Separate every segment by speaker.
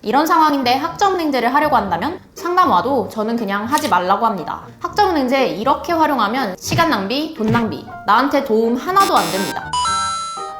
Speaker 1: 이런 상황인데 학점은행제를 하려고 한다면 상담 와도 저는 그냥 하지 말라고 합니다. 학점은행제 이렇게 활용하면 시간 낭비, 돈 낭비, 나한테 도움 하나도 안 됩니다.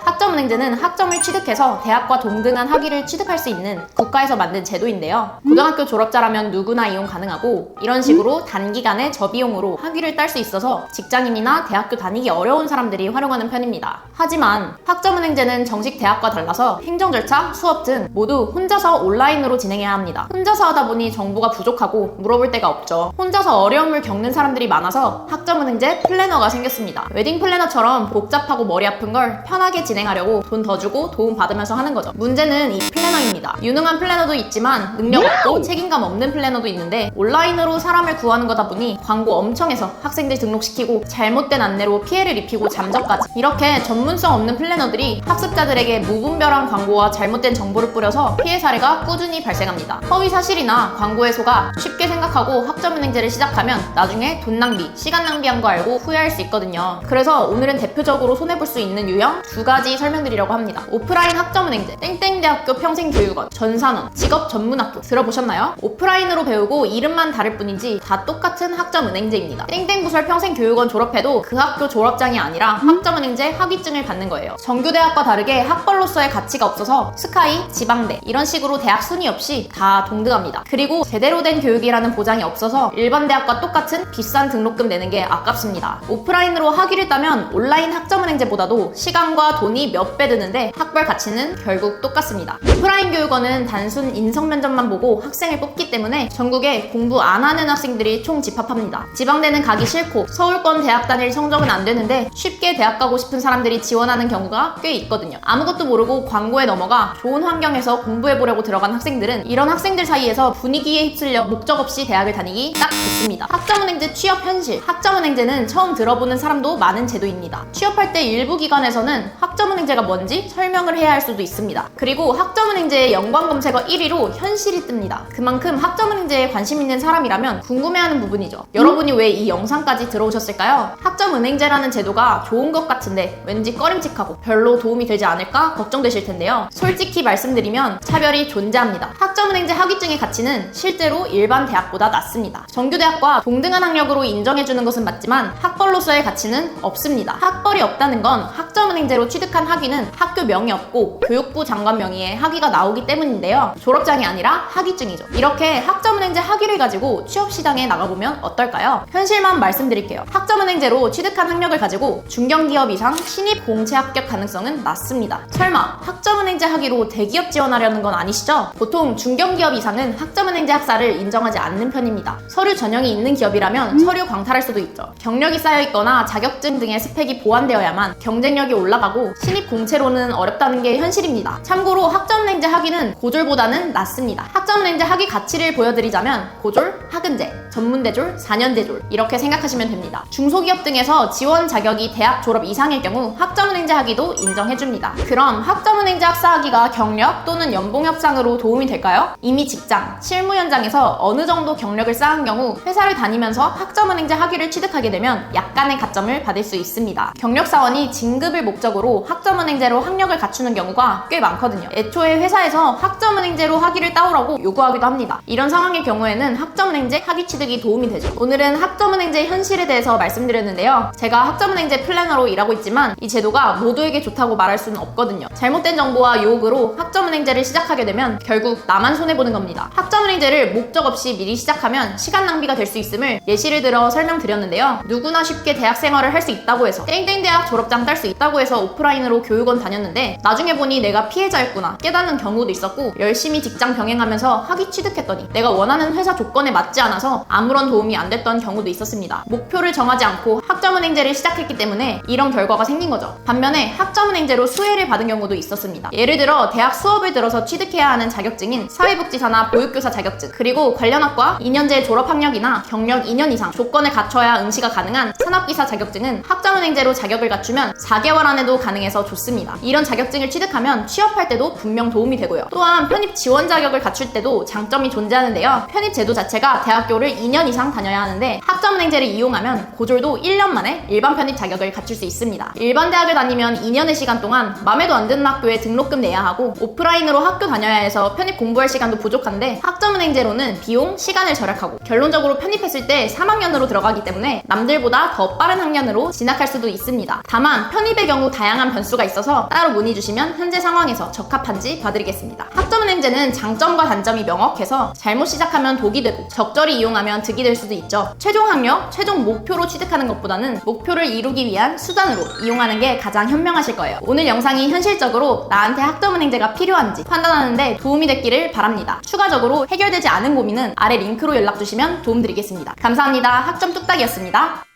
Speaker 1: 학점은행제는 학점을 취득해서 대학과 동등한 학위를 취득할 수 있는 국가에서 만든 제도인데요. 고등학교 졸업자라면 누구나 이용 가능하고 이런 식으로 단기간에 저비용으로 학위를 딸 수 있어서 직장인이나 대학교 다니기 어려운 사람들이 활용하는 편입니다. 하지만 학점은행제는 정식 대학과 달라서 행정 절차, 수업 등 모두 혼자서 온라인으로 진행해야 합니다. 혼자서 하다 보니 정보가 부족하고 물어볼 데가 없죠. 혼자서 어려움을 겪는 사람들이 많아서 학점은행제 플래너가 생겼습니다. 웨딩 플래너처럼 복잡하고 머리 아픈 걸 편하게 진행하려고 돈 더 주고 도움 받으면서 하는 거죠. 문제는 이 플래너입니다. 유능한 플래너도 있지만 능력 없고 책임감 없는 플래너도 있는데 온라인으로 사람을 구하는 거다 보니 광고 엄청 해서 학생들 등록시키고 잘못된 안내로 피해를 입히고 잠적까지 이렇게 전문성 없는 플래너들이 학습자들에게 무분별한 광고와 잘못된 정보를 뿌려서 피해 사례가 꾸준히 발생합니다. 허위 사실이나 광고에 속아 쉽게 생각하고 학점은행제를 시작하면 나중에 돈 낭비, 시간 낭비한 거 알고 후회할 수 있거든요. 그래서 오늘은 대표적으로 손해볼 수 있는 유형 두 가지 설명드리려고 합니다. 오프라인 학점은행제, 땡땡대학교 평생교육원, 전산원, 직업전문학교 들어보셨나요? 오프라인으로 배우고 이름만 다를 뿐이지 다 똑같은 학점은행제입니다. 땡땡부설 평생교육원 졸업해도 그 학교 졸업장이 아니라 학점은행제 학위증을 받는 거예요. 정규대학과 다르게 학벌로서의 가치가 없어서 스카이, 지방대 이런 식으로 대학 순위 없이 다 동등합니다. 그리고 제대로 된 교육이라는 보장이 없어서 일반 대학과 똑같은 비싼 등록금 내는 게 아깝습니다. 오프라인으로 학위를 따면 온라인 학점은행제보다도 시간과 돈이 몇 배 드는데 학벌 가치는 결국 똑같습니다. 오프라인 교육원은 단순 인성 면접만 보고 학생을 뽑기 때문에 전국에 공부 안 하는 학생들이 총 집합합니다. 지방대는 가기 싫고 서울권 대학 다닐 성적은 안 되는데 쉽게 대학 가고 싶은 사람들이 지원하는 경우가 꽤 있거든요. 아무것도 모르고 광고에 넘어가 좋은 환경에서 공부해보려고 들어간 학생들은 이런 학생들 사이에서 분위기에 휩쓸려 목적 없이 대학을 다니기 딱 좋습니다. 학점은행제 취업 현실. 학점은행제는 처음 들어보는 사람도 많은 제도입니다. 취업할 때 일부 기관에서는 학점은행제가 뭔지 설명을 해야 할 수도 있습니다. 그리고 학점은행제의 연관 검색어 1위로 현실이 뜹니다. 그만큼 학점은행제에 관심 있는 사람이라면 궁금해하는 부분이죠. 여러분이 왜 이 영상까지 들어오셨을까요? 학점은행제라는 제도가 좋은 것 같은데 왠지 꺼림칙하고 별로 도움이 되지 않을까 걱정되실 텐데요. 솔직히 말씀드리면 차별이 존재합니다. 학점은행제 학위증의 가치는 실제로 일반 대학보다 낮습니다. 정규대학과 동등한 학력으로 인정해주는 것은 맞지만 학벌로서의 가치는 없습니다. 학벌이 없다는 건 학점은행제로 취득한 학위는 학교 명이 없고 교육부 장관 명의의 학위가 나오기 때문인데요. 졸업장이 아니라 학위증이죠. 이렇게 학점은행제 학위를 가지고 취업시장에 나가보면 어떨까요? 현실만 말씀드릴게요. 학점은행제로 취득한 학력을 가지고 중견기업 이상 신입 공채 합격 가능성은 낮습니다. 설마 학점은행제 학위로 대기업 지원하려는 건 아니시죠? 보통 중견기업 이상은 학점은행제 학사를 인정하지 않는 편입니다. 서류 전형이 있는 기업이라면 서류 광탈할 수도 있죠. 경력이 쌓여있거나 자격증 등의 스펙이 보완되어야만 경쟁력이 올라가고 신입 공채로는 어렵다는 게 현실입니다. 참고로 학점은행제 학위는 고졸보다는 낮습니다. 학점은행제 학위 가치를 보여드리자면 고졸, 학은제, 전문대졸, 4년대졸 이렇게 생각하시면 됩니다. 중소기업 등에서 지원 자격이 대학 졸업 이상일 경우 학점은행제 학위도 인정해줍니다. 그럼 학점은행제 학사 학위가 경력 또는 연봉 협상으로 도움이 될까요? 이미 직장, 실무 현장에서 어느 정도 경력을 쌓은 경우 회사를 다니면서 학점은행제 학위를 취득하게 되면 약간의 가점을 받을 수 있습니다. 경력사원이 진급을 목적으로 학점은행제로 학력을 갖추는 경우가 꽤 많거든요. 애초에 회사에서 학점은행제로 학위를 따오라고 요구하기도 합니다. 이런 상황의 경우에는 학점은행제 학위 취득이 도움이 되죠. 오늘은 학점은행제 현실에 대해서 말씀드렸는데요. 제가 학점은행제 플래너로 일하고 있지만 이 제도가 모두에게 좋다고 말할 수는 없거든요. 잘못된 정보와 유혹으로 학점은행제를 시작하게 되면 결국 나만 손해보는 겁니다. 학점은행제를 목적 없이 미리 시작하면 시간 낭비가 될 수 있음을 예시를 들어 설명드렸는데요. 누구나 쉽게 대학 생활을 할 수 있다고 해서 땡땡대학 졸업장 딸 수 있다고 해서 오프라인으로 교육원 다녔는데 나중에 보니 내가 피해자였구나 깨닫는 경우도 있었고 열심히 직장 병행하면서 학위 취득했더니 내가 원하는 회사 조건에 맞지 않아서 아무런 도움이 안 됐던 경우도 있었습니다. 목표를 정하지 않고 학점은행제를 시작했기 때문에 이런 결과가 생긴 거죠. 반면에 학점은행제로 수혜를 받은 경우도 있었습니다. 예를 들어 대학 수업을 들어서 취득해야 하는 자격증인 사회복지사나 보육교사 자격증 그리고 관련 학과 2년제 졸업학력이나 경력 2년 이상 조건을 갖춰야 응시가 가능한 산업기사 자격증은 학점은행제로 자격을 갖추면 4개월 안에도 가능해서 좋습니다. 이런 자격증을 취득하면 취업할 때도 분명 도움이 되고요. 또한 편입 지원 자격을 갖출 때도 장점이 존재하는데요. 편입 제도 자체가 대학교를 2년 이상 다녀야 하는데 학점은행제를 이용하면 고졸도 1년 만에 일반 편입 자격을 갖출 수 있습니다. 일반 대학을 다니면 2년의 시간 동안 맘에도 안 드는 학교에 등록금 내야 하고 오프라인으로 학교 다녀야 해서 편입 공부할 시간도 부족한데 학점은행제로는 비용, 시간을 절약하고 결론적으로 편입했을 때 3학년으로 들어가기 때문에 남들보다 더 빠른 학년으로 진학할 수도 있습니다. 다만 편입의 경우 다양한 변수가 있어서 따로 문의 주시면 현재 상황에서 적합한지 봐드리겠습니다. 학점은행제는 장점과 단점이 명확해서 잘못 시작하면 독이 되고 적절히 이용하면 득이 될 수도 있죠. 최종 학력, 최종 목표로 취득하는 것보다는 목표를 이루기 위한 수단으로 이용하는 게 가장 현명하실 거예요. 오늘 영상이 현실적으로 나한테 학점은행제가 필요한지 판단하는데 도움이 됐기를 바랍니다. 추가적으로 해결되지 않은 고민은 아래 링크로 연락 주시면 도움드리겠습니다. 감사합니다. 학점 뚝딱이었습니다.